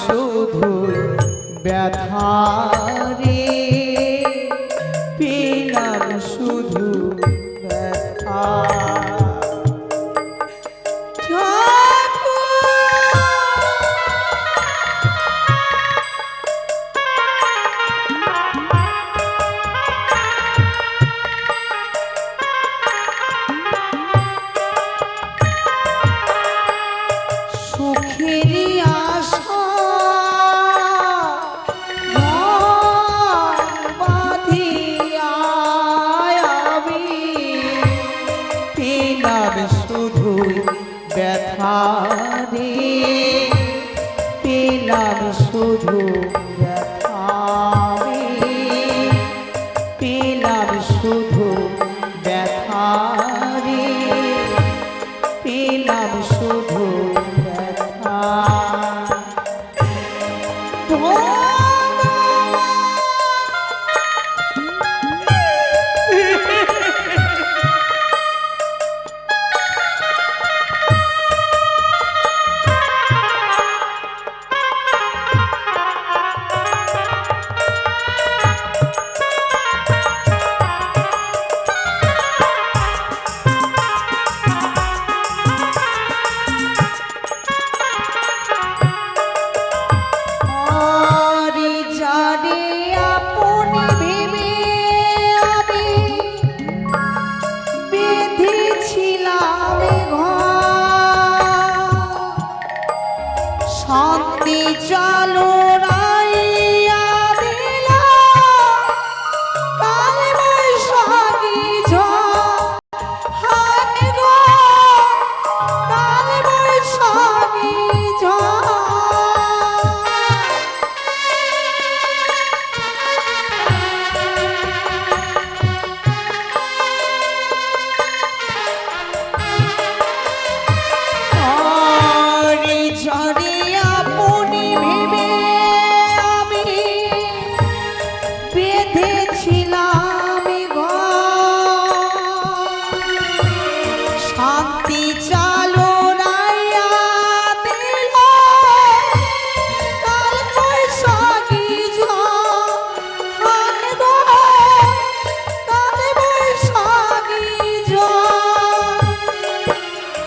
শুধু ব্যথা রে, পেলাম শুধু ব্যথা। সুখেরই আশা বাঁধিয়া আমি পেলাম শুধু ব্যথা রে, পেলাম শুধু ব্যথা রে, পেলাম শুধু ব্যথা রে, পেলাম শুধু ব্যথা। শান্তি চালো রাইয়া দিলা কাল বৈশাখী ঝড়, হায় গো কাল বৈশাখী ঝড়। শান্তি চালো রাইয়া দিলা কাল বৈশাখী ঝড়, হায় গো কাল বৈশাখী ঝড়।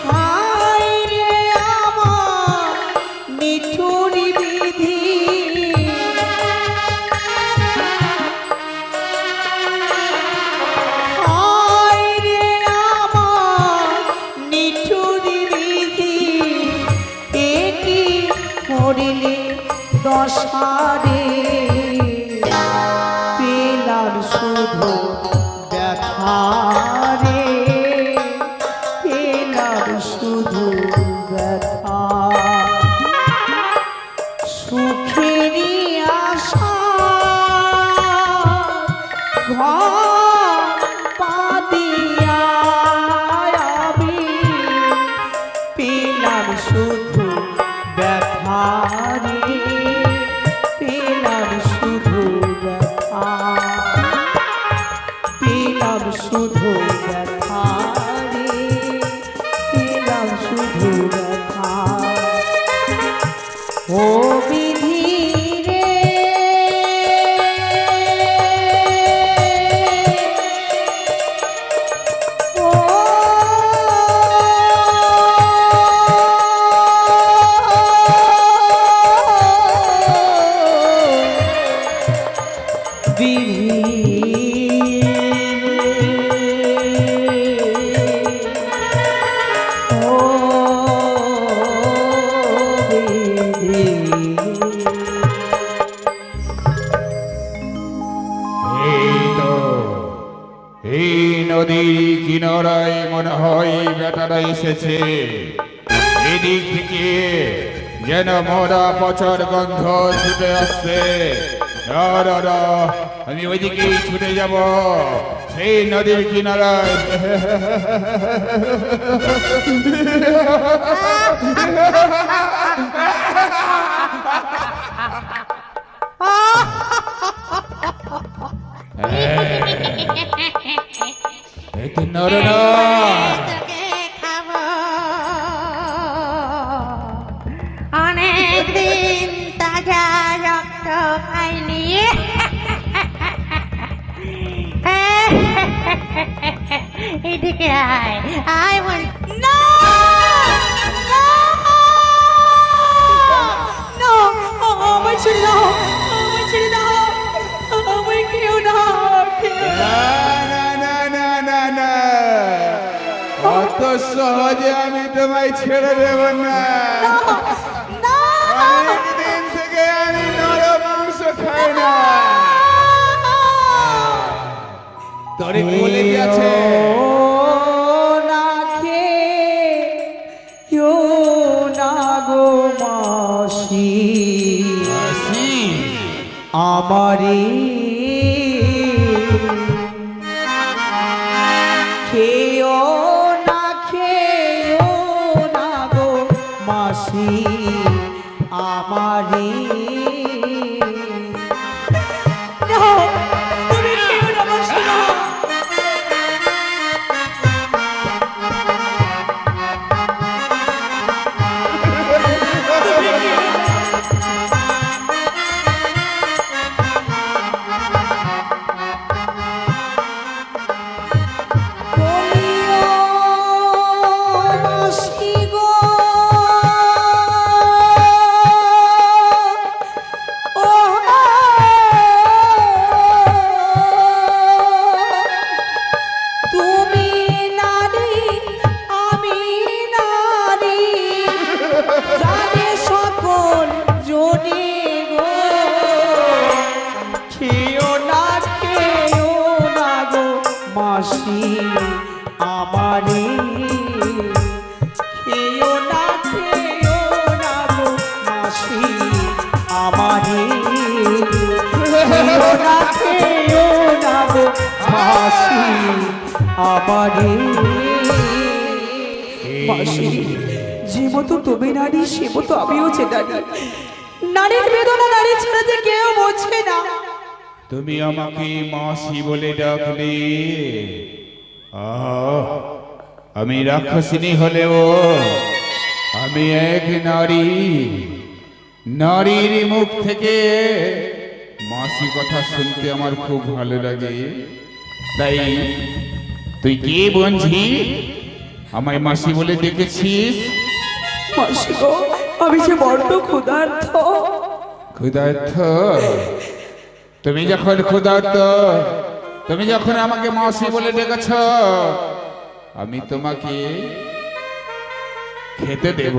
হায় রে আমার নিঠুর বিধি, মরিলে দশারে পেলাম শুধু ব্যথা রে, পেলাম শুধু ব্যথা। সুখেরই আশা ঘর বাঁধিয়া আমি পেলাম শুধু ব্যথা রে, পেলাম শুধু ব্যথা, পেলাম শুধু ব্যথা রে, পেলাম শুধু ব্যথা। ও বিধি রে নদীর কিনারায় মনে হয় বেটারা এসেছে। এদিক থেকে যেন মরা পচার গন্ধ ছুটে আসছে। আমি ওইদিকেই ছুটে যাব, সেই নদীর কিনারায়। অনেকদিন তাজা রক্ত খাইনি। এদিকে আয়, আয় বল। না না না, আমায় ছেড়ে দাও, আমায় ছেড়ে দাও, আমায় খেও না, খেও না। না না না না না, অত সহজে আমি তোমায় ছেড়ে দেব না। না অনেকদিন থেকে আমি নরম মাংস খাই না। তোরে বলে দিয়েছে না খেও না গো মাসি, আমারে খেও না গো মাসি, আমারে না, তুমি খেও না মাসি, না। বলিও মাসি গো, ও তুমি নারী আমি নারী, জানে সকল জনে গো, খেও না গো মাসি, আমারে খেও না গো মাসি, আমারে খেও না গো মাসি, আমারে। মাসি, যে মতো তুমি নারী সে মতো আমিও যে নারী, নারীর বেদনা নারী ছাড়া যে কেউ বোঝে না। তুমি আমাকে মাসি বলে ডাকলে, আমি রাক্ষসিনী হলেও আমি এক নারী। নারীর মুখ থেকে মাসি কথা শুনতে আমার খুব ভালো লাগে। তাই তুই কি বলছি আমায় মাসি বলে ডেকেছিস? মাসি গো, আমি যে বড্ড ক্ষুধার্ত। ক্ষুধার্ত? তুমি যখন ক্ষুধার্ত, তুমি যখন আমাকে মাসি বলে ডেকেছ, আমি তোমাকে খেতে দেব।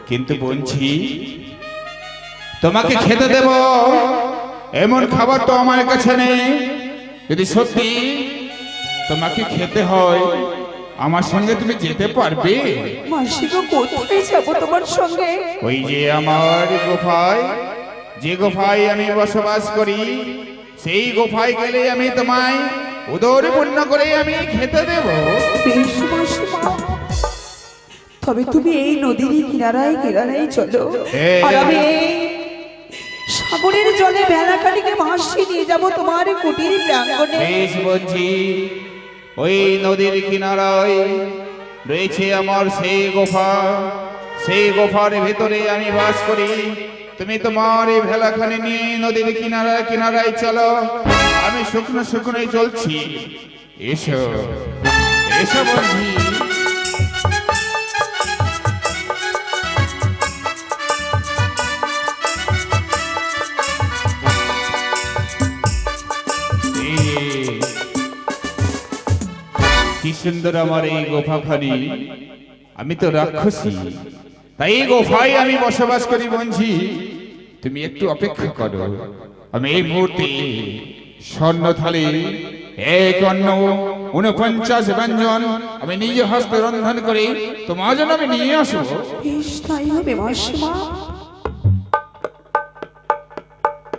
কিন্তু বলছি তোমাকে খেতে দেব এমন খাবার তো আমার কাছে নেই। যদি সত্যি তোমাকে খেতে হয় আমার সঙ্গে তুমি যেতে পারবে? মাসি গো, কোথায় যাবো তোমার সঙ্গে? ওই যে আমার গুফায়, যে গুফায় আমি বসবাস করি, সেই গুফায় গেলে আমি তোমায় উদর পূর্ণ করে আমি খেতে দেব। বেশ মাসিমা, তবে তুমি এই নদীর কিনারায় কিনারায় চলো, আর আমি এই সাগরের জলে ভেলাকাটিকে ভাসিয়ে নিয়ে যাবো তোমার কুটির প্রাঙ্গণে। বেশ বলছি, ওই নদীর কিনারায় রয়েছে আমার সেই গুফা। সেই গুফার ভেতরে আমি বাস করি। তুমি তোমার এই ভেলাখানে নিয়ে নদীর কিনারায় কিনারায় চলো, আমি শুকনো শুকনোই চলছি। এসো এসো বন্ধু। কি সুন্দর আমার এই গোফাখানি। আমি তো রাক্ষসী, তাই এই গোফায় আমি বসবাস করি বঞ্জি। তুমি একটু অপেক্ষা করো, আমি এই মুহূর্তে স্বর্ণ থালি এক অন্ন 49 ব্যঞ্জন আমি নিজে হস্তে রন্ধন করে তোমার জন্য আমি নিয়ে আসবো। বেশ তাই হবে মাসিমা।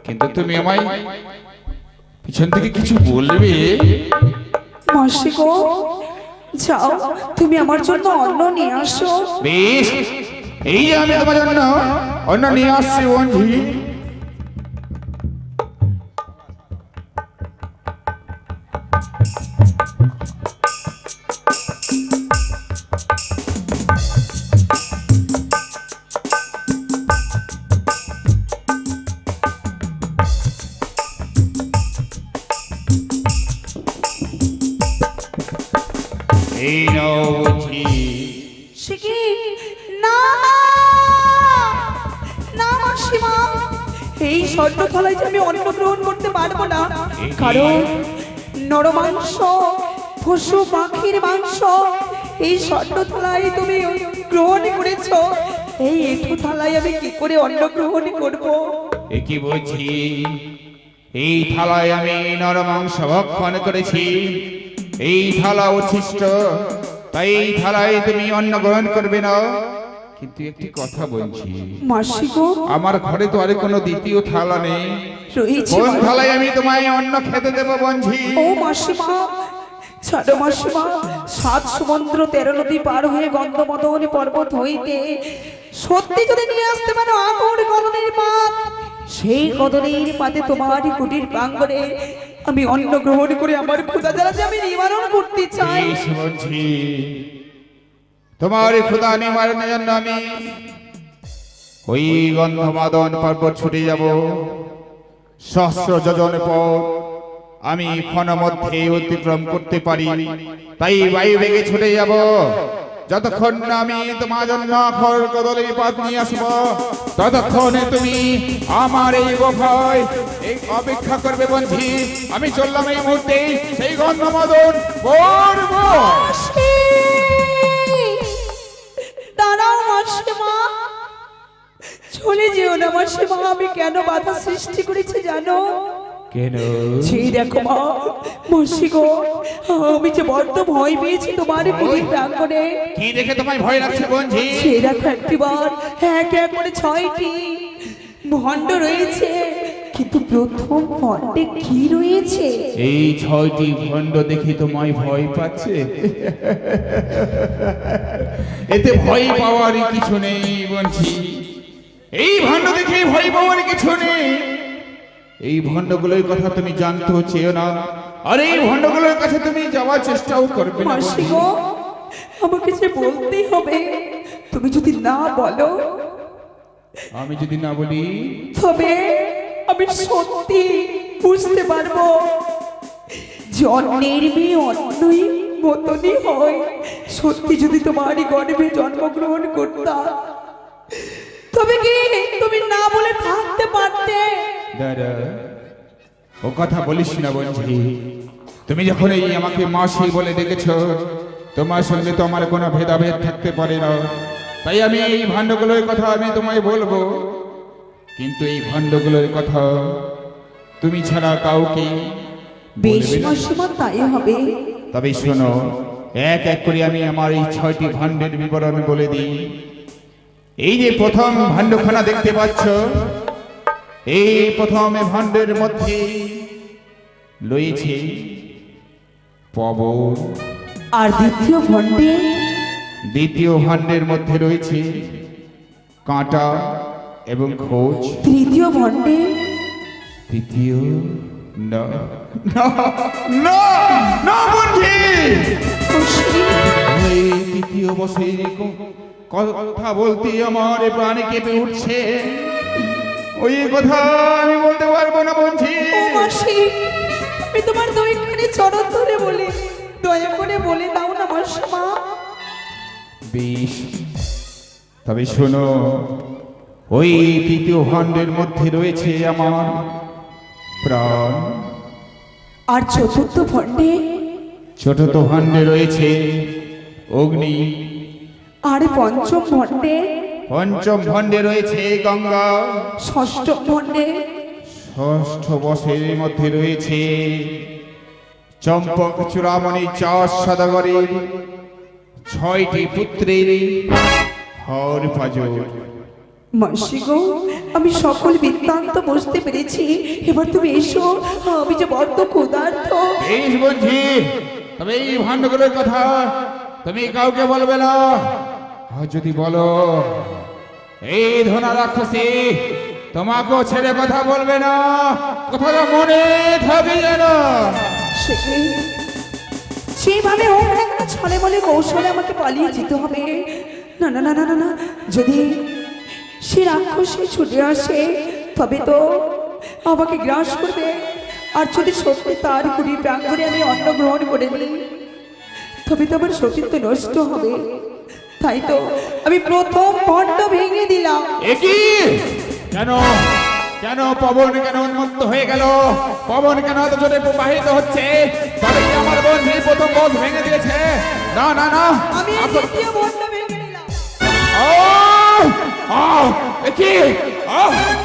কিন্তু তুমি আমায় পিছন থেকে কিছু বলবে? মাসি গো, যাও তুমি আমার জন্য অন্ন নিয়ে আসো। বেশ, এই যে আমি তোমার জন্য অন্ন নিয়ে আসছি বন্ধু। মাসিমা, এই স্বর্ণ থালায় যে আমি অন্ন গ্রহণ করতে পারবো না, কারণ নরমাংস, পশু পাখির মাংস এই স্বর্ণ থালায় তুমি গ্রহণ করেছো, এই একটু থালায় আমি কি করে অন্ন গ্রহণ করবো? এ কি বলছি? এই থালায় আমি নরমাংস ভক্ষণ করেছি, এই থালা উচ্ছিষ্ট, তাই এই থালায় তুমি অন্ন গ্রহণ করবে না। কিন্তু একটি কথা বলছি, মাসি গো, আমার ঘরে তো আর কোনো দ্বিতীয় থালা নেই, রয়েছে কোন থালায় আমি তোমায় অন্ন খেতে দেবো বঞ্ঝি? ও মাসিমা, ছাড়ো মাসিমা, 7 সমুদ্র 13 নদী পার হয়ে গন্ধমদনী পর্বত হইতে সত্যি যদি নিয়ে আসতে পারো আগুন কদনের পাত, সেই কদনের পাতে তোমার কুটির প্রাঙ্গণে আমি অন্ন গ্রহণ করে আমার ক্ষুধা জ্বালা যে আমি নিবারণ করতে চাই। বেশ বলছি, তোমার ক্ষুধা নিবারণের জন্য আমি ওই গন্ধমাদন পর্বত ছুটে যাব। সহস্র যোজন পথ আমি ক্ষণ মধ্যে অতিক্রম করতে পারি, তাই বায়ু বেগে ছুটে যাব। যতক্ষণ না আমি তোমার জন্য খড় কদলের পাত নিয়ে আসবো, ততক্ষণে তুমি আমার এই গোফায় এই অপেক্ষা করবে বন্ধি। আমি চললাম এই মুহূর্তে সেই গন্ধমাদন পর্বত। দাঁড়াও মাসিমা, চলে যেও না মাসিমা, আমি কেন বাধা সৃষ্টি করেছি জানো? কেন? সেই দেখো মা, মাসি গো, আমি যে বড্ড ভয় পেয়েছি তোমার কুটির প্রাঙ্গণে। কি দেখে তোমায় ভয় লাগছে বঞ্ঝি? সেই দেখো একটিবার এক এক করে 6টি ভণ্ড রয়েছে, কিন্তু প্রথম ভণ্ডে কি রয়েছে? এই 6টি ভণ্ড দেখে তোমায় ভয় পাচ্ছে? এতে ভয় পাওয়ার কিছু নেই বঞ্ঝি, এই ভণ্ড দেখে ভয় পাওয়ার কিছু নেই। এই ভণ্ডগুলোর কথা তুমি জানতেও চেয়েও না, আর এই ভণ্ডগুলোর কাছে তুমি যাওয়ার চেষ্টাও করবে না মাসি বঞ্ঝি। গো, আমাকে যে বলতেই হবে, তুমি যদি না বলো আমি যদি না বলি? তবে আমি সত্যি বুঝতে পারবো যে অন্যের মেয়ে অন্যই মতনই হয়। সত্যি যদি তোমারই গর্ভে জন্মগ্রহণ করতাম, তবে কি তুমি না বলে থাকতে পারতে? দাদা, ও কথা বলিস না বঞ্ঝি। তুমি যখন এই আমাকে মাসি বলে ডেকেছ, তোমার সঙ্গে তো আমার কোনো ভেদাভেদ থাকতে পারে না, তাই আমি এই ভাণ্ডগুলোর কথা আমি তোমায় বলবো। কিন্তু এই ভাণ্ডগুলোর কথা তুমি ছাড়া কাউকে বেশ বলবে না। মাসিমা, তাই হবে। তবে শোনো, এক এক করে আমি আমার এই 6টি ভাণ্ডের বিবরণ বলে দিই। এই যে প্রথম ভাণ্ডখানা দেখতে পাচ্ছ, এই প্রথম ভাণ্ডের মধ্যে রয়েছে পবন। আর দ্বিতীয় ভণ্ডে? দ্বিতীয় ভাণ্ডের মধ্যে রয়েছে কাঁটা এবং খোঁজ। তৃতীয় ভণ্ডে? তৃতীয় না না না না বন্ধি, ওই তৃতীয় বছর কথা বলতে আমার প্রাণে কেঁপে উঠছে। ওই কথা আমি বলতে পারবো না বন্ধি। ও মাসি, আমি তোমার দুইখানি চরণ ধরে বলি, দয়া করে বলে দাও না মাসিমা। বেশ, তবে শোনো, ওই তৃতীয় ভাণ্ডের মধ্যে রয়েছে আমার প্রাণ। আর চতুর্থ ভণ্ডে? চতুর্থ ভাণ্ডে রয়েছে অগ্নি। আর পঞ্চম ভণ্ডে? পঞ্চম ভাণ্ডে রয়েছে গঙ্গা। ষষ্ঠ ভণ্ডে? ষষ্ঠ বছরের মধ্যে রয়েছে চম্পক চূড়ামণি চাষ সদাগরের 6টি পুত্রের হর পাজর। মাসি গো, আমি সকল বৃত্তান্ত বুঝতে পেরেছি, এবার তুমি এসো, আমি যে বড্ড ক্ষুধার্ত। বেশ বন্ধি, তবে এই ভাণ্ডগুলোর কথা তুমি কাউকে বলবে না। আর যদি বলো, এই ধনা রাক্ষসী তোমাকেও ছেড়ে কথা বলবে না, কথাটা মনে থাকবে যেন। সেইভাবে হোক না কেন, ছলে বলে কৌশলে আমাকে পালিয়ে যেতে হবে। না না না না না না, যদি সে রাক্ষসী ছুটে আসে তবে তো আমাকে গ্রাস করবে। আর যদি সত্যি তার কুড়ি প্রাঙ্গণে আমি অন্ন গ্রহণ করে নিই, তবে তো আমার সতীত্ব নষ্ট হবে। তাই তো আমি প্রথম ভণ্ড ভেঙে দিলাম। একই কেন কেন পবন কেন উন্মত্ত হয়ে গেল? পবন কেন এত জোরে প্রবাহিত হচ্ছে? তবে কি আমার বন্ধু প্রথম বস ভেঙে দিয়েছে? না না না, আমি এই দ্বিতীয় বনটা ভেঙে দিলাম। কি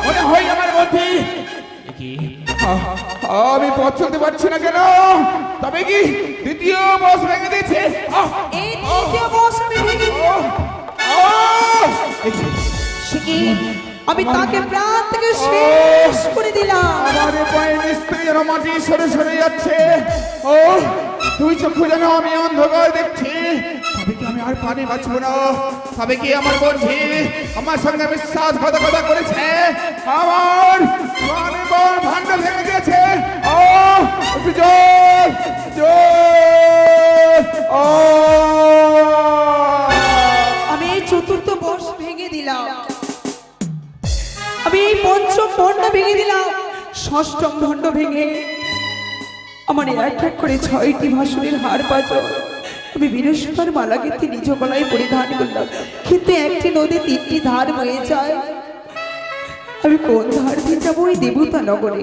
মনে হয় আমার বন্ধু কি? আমি পথ চলতে পারছি না কেন? তবে কি দ্বিতীয় বস ভেঙে দিয়েছে? এই দ্বিতীয় বস আমি ভেঙে দিলাম। সে কি? আমি তাকে প্রাণ থেকে শেষ করে দিলাম। আমার পায়ের নিস্তেজ যেন মাটি সরে সরে যাচ্ছে। ও তুই চক্ষু যেন আমি অন্ধকার দেখছি। তবে কি আমি আর পানি বাঁচবো না? তবে কি আমার বন্ধু আমার সঙ্গে বিশ্বাসঘাতকতা করেছে? আমার প্রাণের ভাণ্ড ভেঙে দিয়েছে। ও একটু জোর জোর। আমি এই চতুর্থ বর্ষ ভেঙে দিলাম। আমি এই পঞ্চম ভণ্ড ভেঙে দিলাম। ষষ্ঠম ভণ্ড ভেঙে আমার এক এক করে 6টি ভাসুরের হার পাঁজর আমি বীরেশ্বর মালাকে নিজ গলায় পরিধান করলাম। কিন্তু একটি নদী 3টি ধার বয়ে যায়। আমি কোন ধার দিয়ে যাবো ওই দেবতা নগরে?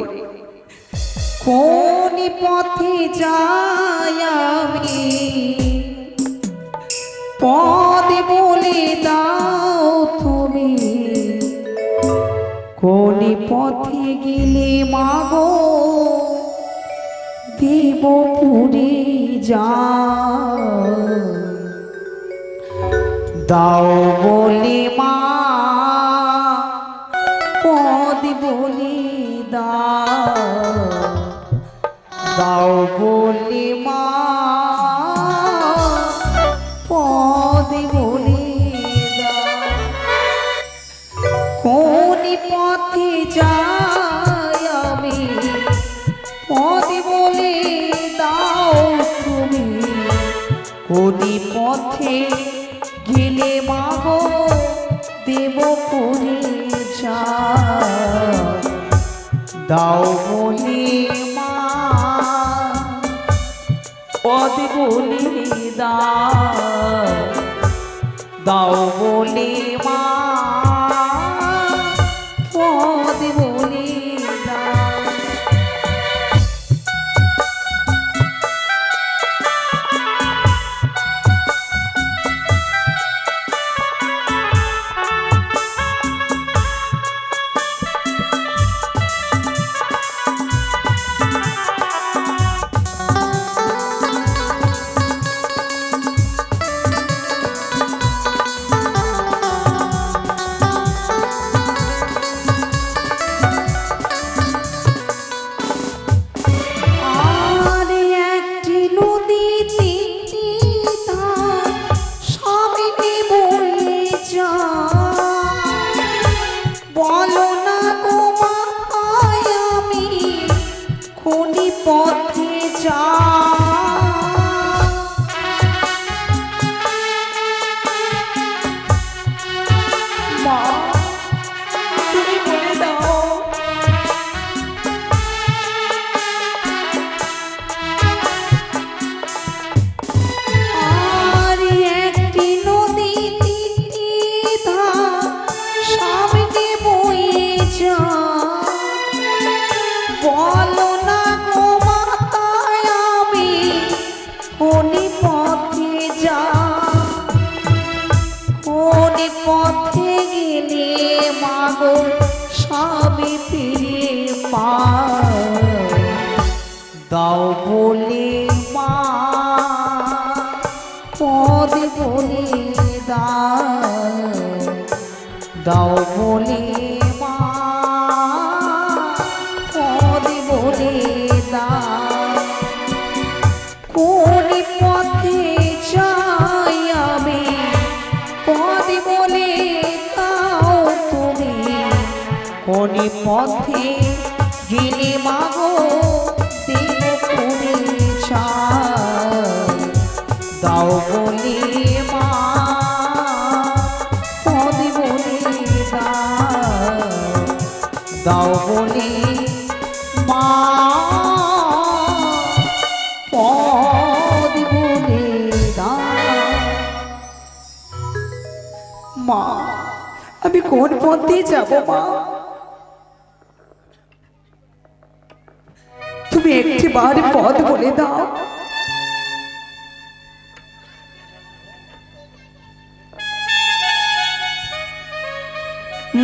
কোন পথে যাই আমি? পদ বলে দাও তুমি। কোন পথে গেলে মাগো দেবপুরে যা? দাও বলে মা পদ বলে দাও বলে মা পদ বলে কোন পথে যাই আমি? পদ বলে দাও তুমি। কোন পথে গেলে মাগো দেবপুরে যা? দাও বলে মা পদ বলে দাও বলে মা পদ বলে দাও। পথে যা মা তুমি বলে দাও আর একটি নদী তিনটি ধার সামনে বয়ে যা বলো না গো মাতায় আমি কোন পথে যা কোন পথে গেলে মাগো সবে ফিরে পা দাও বলে মা পদ বলে দাও বলে মা পদ বলে কোন পথে যাই আমি পদ বলে দাও তুমি কোন পথে গেলে মাগো দিল তুমি চাই দাও বলে মা পদ বলে দাও বলে মা পদ বলে মা আমি কোন পথে যাব মা তুমি একটি বার পথ বলে দাও।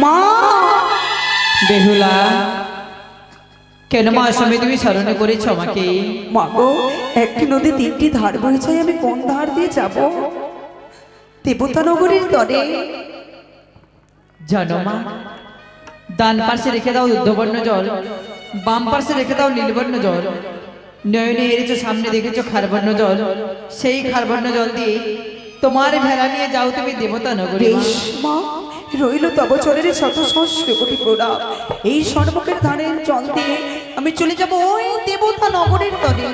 মা, বেহুলা, কেন মা স্বামী তুমি স্মরণে করেছ আমাকে? মা গো, একটি নদী তিনটি ধার বয়েছে, আমি কোন ধার দিয়ে যাব? দেবতানগরীর তরে। জানো মা, ডান পাশে রেখে দাও ঊর্ধ্ববর্ণ জল, বাম পাশে রেখে দাও নীলবর্ণ জল, নয়নে হেরেছো সামনে দেখেছো খারবর্ণ জল, সেই খারবর্ণ জল দিয়ে তোমার ভেলা নিয়ে যাও তুমি দেবতা নগরী। বেশ মা, রইল তব চরের শত সহস্র কোটি প্রণাম। এই সর্বকের ধারের জল দিয়ে আমি চলে যাব ওই দেবতা নগরের তরে।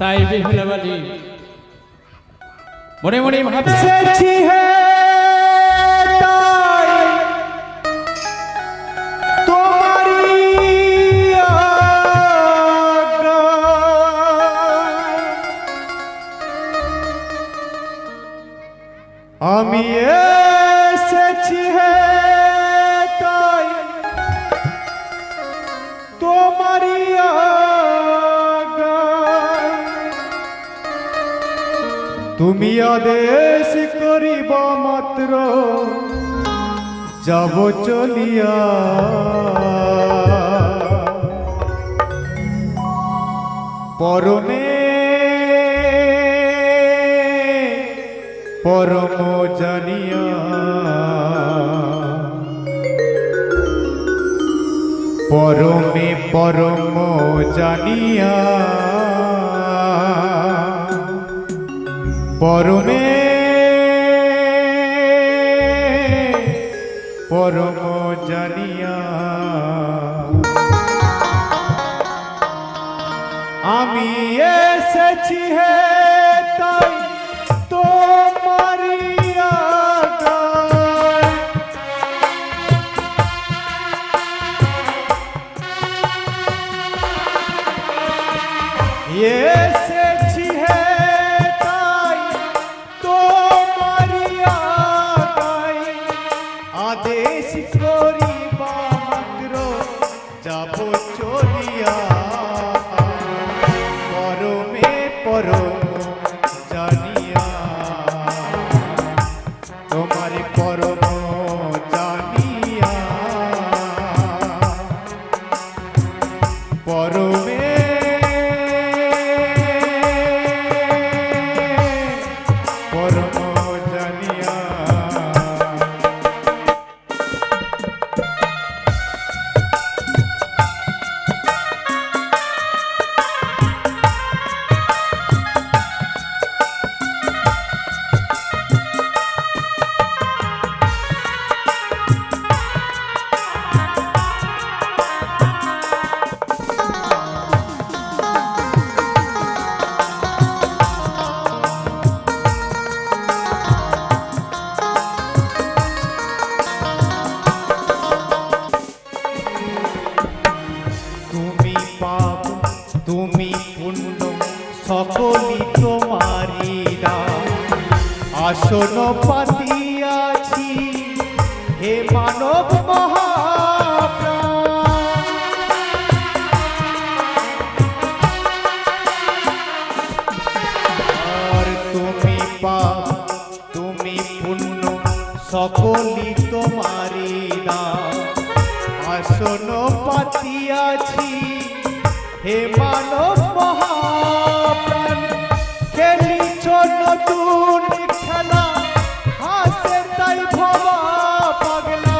তাই বেহুলা বলি, মনে মনে ভাবছি হে তাই তোমারি আমি এসেছি হে তাই তোমারি তুমি আদেশ করিব মাত্র যাব চলিয়া, পরমে পরম জানিয়া, পরমে পরম জানিয়া, পরমে পরম জানিয়া আমি এসেছি হে তাই তোমারি আগায়, এসেছি হে তাই তোমারি আগায়, আদেশ করিবা মাত্র যাব চলিয়া, পরমে পরম জানিয়া, তোমার পরম জানিয়া, পরমে পরম জানিয়া। তুমি পাপ তুমি পুণ্য সকলই তোমারি দান, আসন পাতিয়াছি হে মানব মহাপ্রাণ, আর তুমি পাপ তুমি পুণ্য সকলই তোমারি দান, আসন পাতিয়াছি হে মানব মহাপ্রাণ, খেলিছ নতুন খেলা হাসে তাই ভবা পাগলা,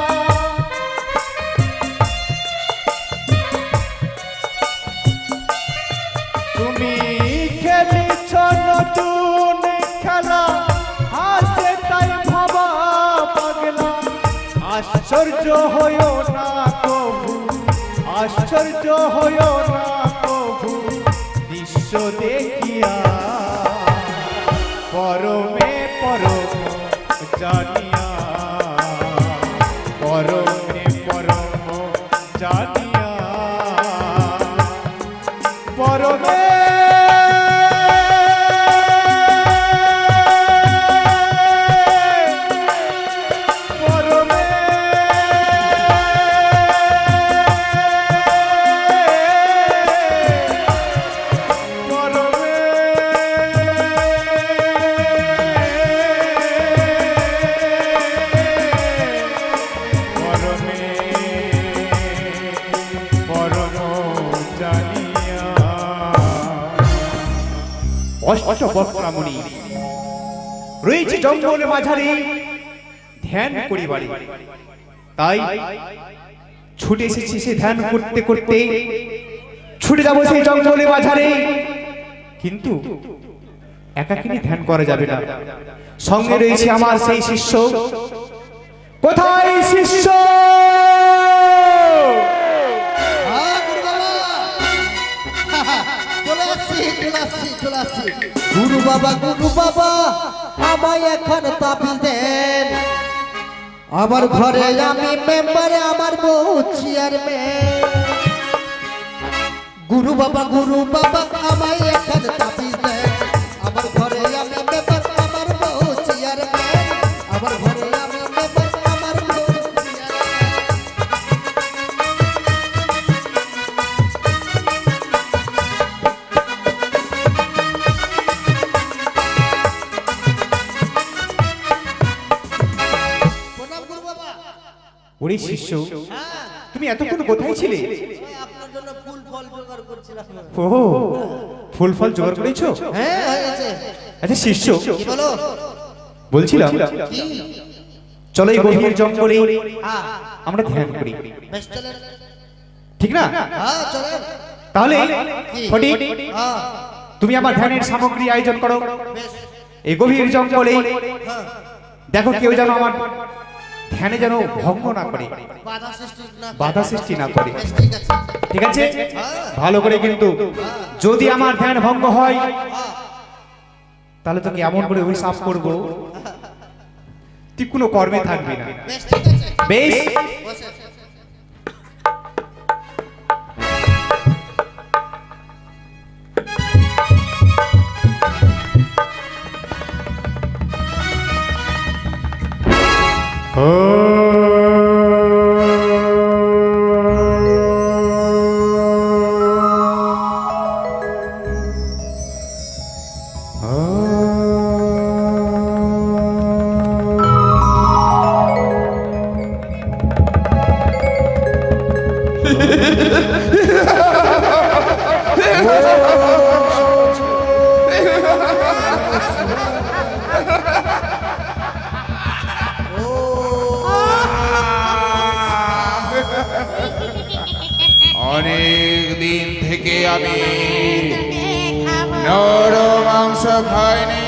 তুমি খেলিছ নতুন খেলা হাসে তাই ভবা পাগলা, আশ্চর্য হইও না কভু, আশ্চর্য হইও না কভু দৃশ্য দেখিয়া, পরমে পরম জানি অষ্টবক্রমণি রয়েছে জঙ্গলে মাঝারে ধ্যান করিবারে। তাই ছুটে এসেছি সে ধ্যান করতে করতে, ছুটে যাবো সেই জঙ্গলে মাঝারে। কিন্তু একাকিনী ধ্যান করা যাবে না, সঙ্গে রয়েছে আমার সেই শিষ্য। কোথায় শিষ্য? গুরু বাবা আমায় এখন তাবিজ দেন। আমার ঘরে আমি মেম্বারে, আমার বউ চেয়ারম্যান। গুরু বাবা আমায় এখন তাবিজ দেন। আমার ঘরে আমি মেম্বার, আমার বউ চেয়ারম্যান। আমার ঘরে আমি মেম্বার, আমার বউ চেয়ারম্যান। ওরে শিষ্য, তুমি এতক্ষণ কোথায় ছিলে? আপনার জন্য ফুল ফল জোগাড় করছিলাম। ও, ফুল ফল জোগাড় করেছো? হ্যাঁ হয়েছে। আচ্ছা শিষ্য, কি বলো? বলছিলাম কি? চলো এই গভীর জঙ্গলে হ্যাঁ আমরা ধ্যান করি, বেশ চলেন। ঠিক না? হ্যাঁ চলেন। তাহলে কি? ফটিক, হ্যাঁ তুমি আমার ধ্যানের সামগ্রী আয়োজন করো। বেশ। এই গভীর জঙ্গলে হ্যাঁ দেখো কেউ যেন আমার ধ্যানে যেন ভঙ্গ না করে, বাধা সৃষ্টি না করে। বেশ ঠিক আছে। ঠিক আছে? হ্যাঁ। ভালো করে কিন্তু যদি আমার ধ্যান ভঙ্গ হয় তাহলে তোকে এমন করে অভিশাপ করবো তুই কোনো কর্মে থাকবি না। বেশ ঠিক আছে। বেশ, বসে। অনেক দিন থেকে আমি তোকে খাবো। নর মাংস খাইনি।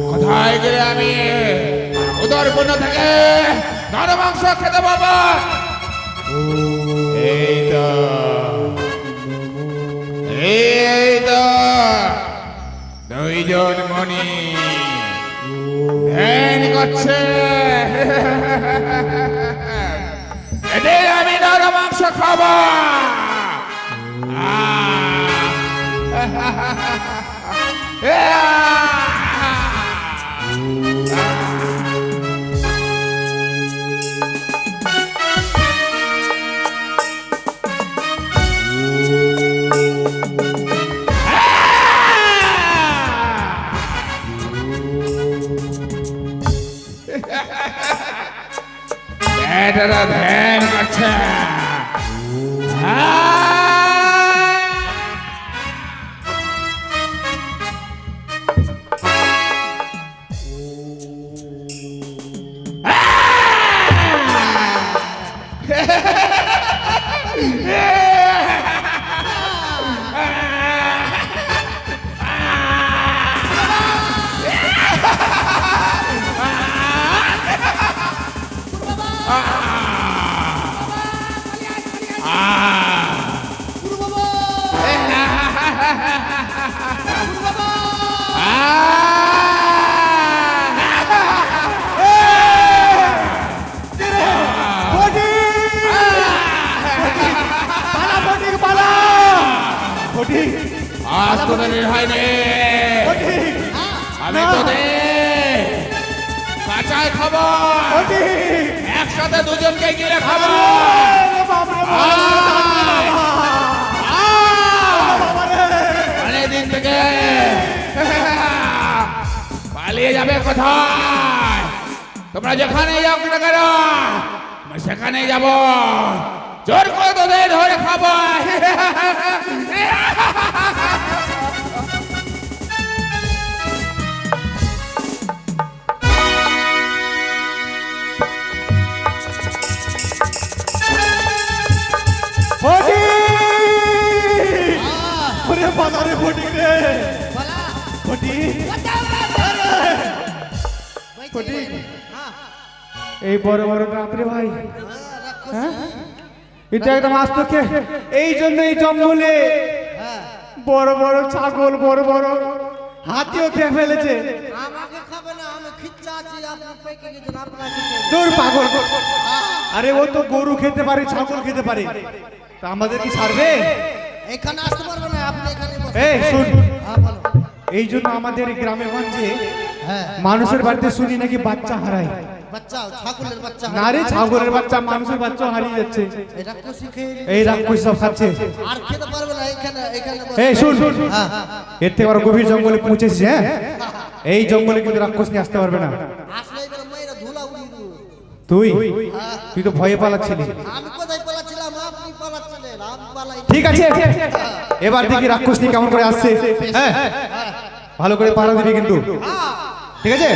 কোথায় গেলে আমি উদরপূর্ণ থেকে নর মাংস খেতে পাবো? এই তো, এই তো দুইজন মণি ধ্যান করছে। এদের আমি নর মাংস খাবো। বেটারা ধ্যান করছে। আজ তোদের রেহাই নেই। আমি তোদের কাঁচায় খাবো, একসাথে দুজনকে গিলে খাবো। অনেকদিন থেকে পালিয়ে যাবে কোথায়? তোমরা যেখানে যাও না কেন আমি সেখানে যাব, জোর করে তোদের ধরে খাবো। ওরে বাজারে ফটিক রে, বলা ফটিক, ফটিক হ্যাঁ এই বড় বড় দাঁত রে ভাই, রাক্ষস হ্যাঁ এটা একদম আস্ত খেয়ে, এই জন্য এই জঙ্গলে হ্যাঁ বড় বড় ছাগল, বড় বড় হাতিও খেয়ে ফেলেছে। আমাকে খাবে না, আমি খিচ্চা আছি, আপনি পেকে গেছেন, আপনাকে খেয়ে দূর পাগল, আরে ও তো গরু খেতে পারে, ছাগল খেতে পারে, তা আমাদের কি ছাড়বে? এখানে আসতে পারবে না, আপনি এখানে বসুন। এই শুন, হ্যাঁ বলো। এই জন্য আমাদের এই গ্রামে গঞ্জে হ্যাঁ মানুষের বাড়িতে শুনি নাকি বাচ্চা হারায়। বাচ্চা, ছাগলের বাচ্চা না রে, ছাগলের বাচ্চা, মানুষের বাচ্চা হারিয়ে যাচ্ছে। এই রাক্ষসী খেয়ে নিবে। এই রাক্ষস সব খাচ্ছে। আর খেতে পারবে না, এখানে এখানে বসুন। এই শুন, হ্যাঁ এর থেকে আরো গভীর জঙ্গলে পৌঁছেছি। হ্যাঁ, এই জঙ্গলে কিন্তু রাক্ষস নিয়ে আসতে পারবে না। আসলে এবার মেয়েরা ধুলা উড়িয়ে দেবো। তুই তুই তো ভয়ে পালাচ্ছিলি। আমি কোথায় পালাচ্ছিলাম, আপনি পালাচ্ছিলেন, আমি পালাই। ঠিক আছে, এবার দেখি রাক্ষস নিয়ে কেমন করে আসছে। হ্যাঁ, ভালো করে পাহারা দিবি কিন্তু, ঠিক আছে?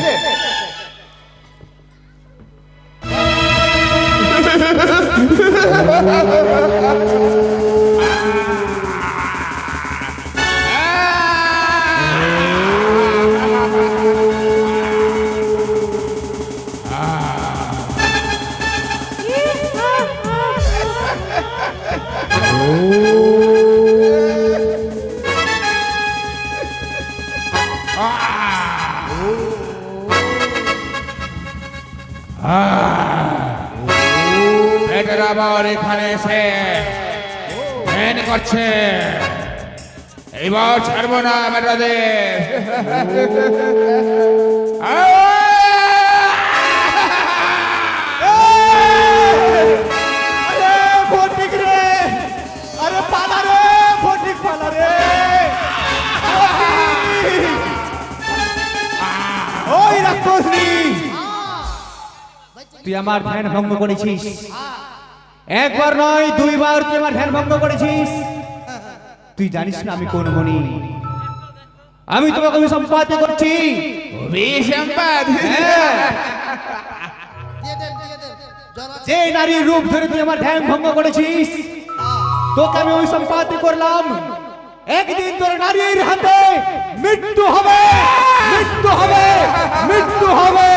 এটার আবার এখানে এসে ধ্যান করছে, এইবার ছাড়বো না বেটাদের। আরে ফটিক রে, আরে পালা রে, ফটিক পালা রে। ওই রাক্ষসী, তুই আমার ধ্যান ভঙ্গ করেছিস, একবার নয় দুইবার তুই আমার ধ্যান ভঙ্গ করেছিস। তুই জানিস না আমি কোন মনি, আমি তোমাকে অভিসম্পাত করছি। অভিসম্পাদ? দিয়ে দেন, দিয়ে দেন। জল আছে? যে নারীর রূপ ধরে তুই আমার ধ্যান ভঙ্গ করেছিস, তোকে আমি অভিসম্পাত করলাম। একদিন তোর নারীর হাতে মৃত্যু হবে, মৃত্যু হবে, মৃত্যু হবে।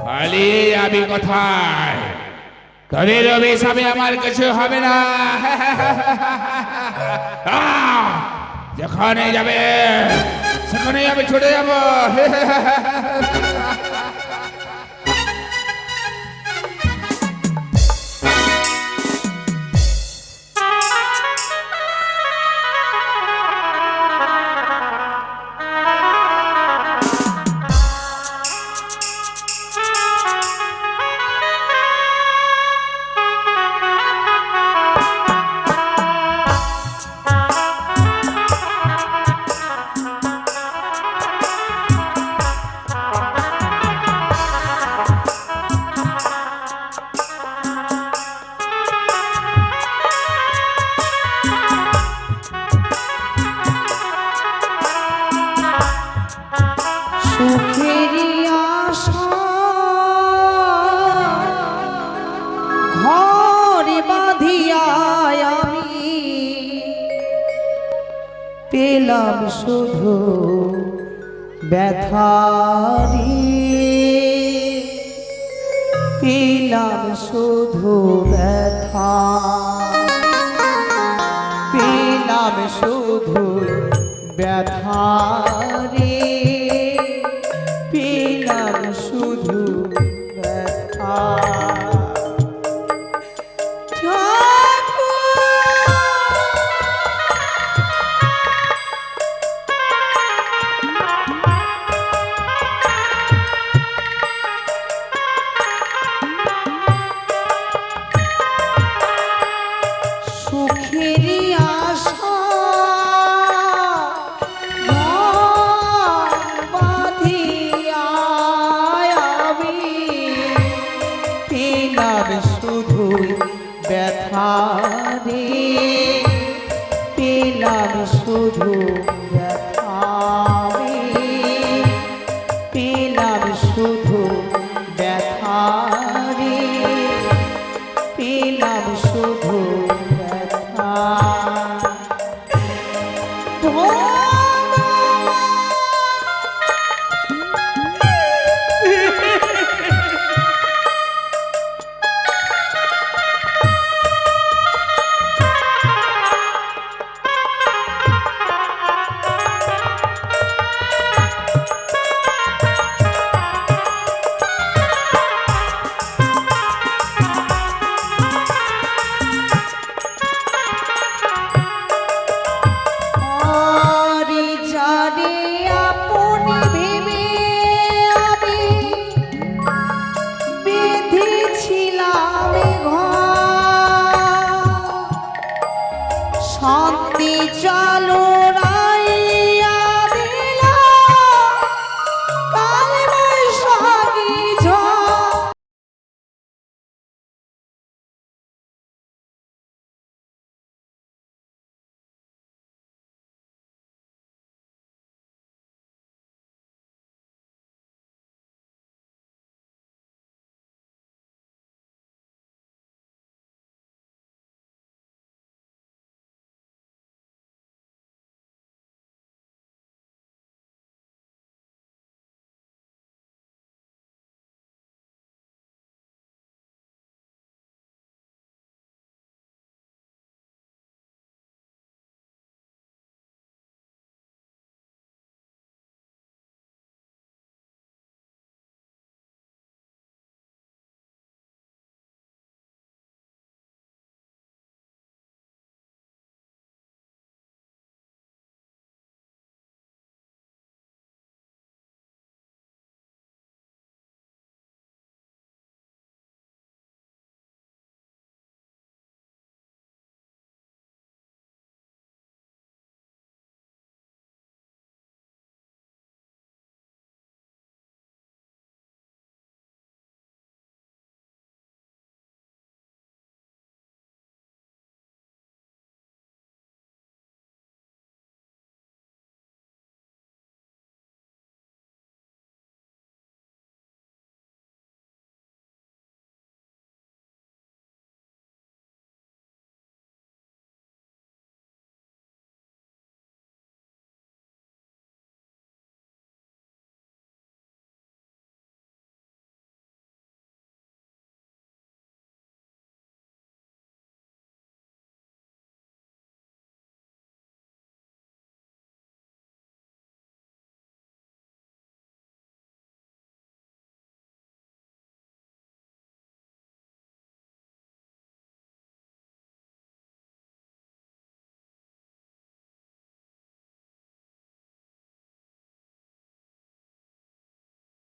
পালিয়ে যাবি কোথায়? তোদের অভিশাপে আমার কিছু হবে না। যেখানে যাবে সেখানে আমি ছুটে যাব। সুখেরই আশা ঘরে বাঁধিয়া আমি পেলাম শুধু ব্যথারি, পেলাম শুধু ব্যথা, পেলাম শুধু ব্যথারি।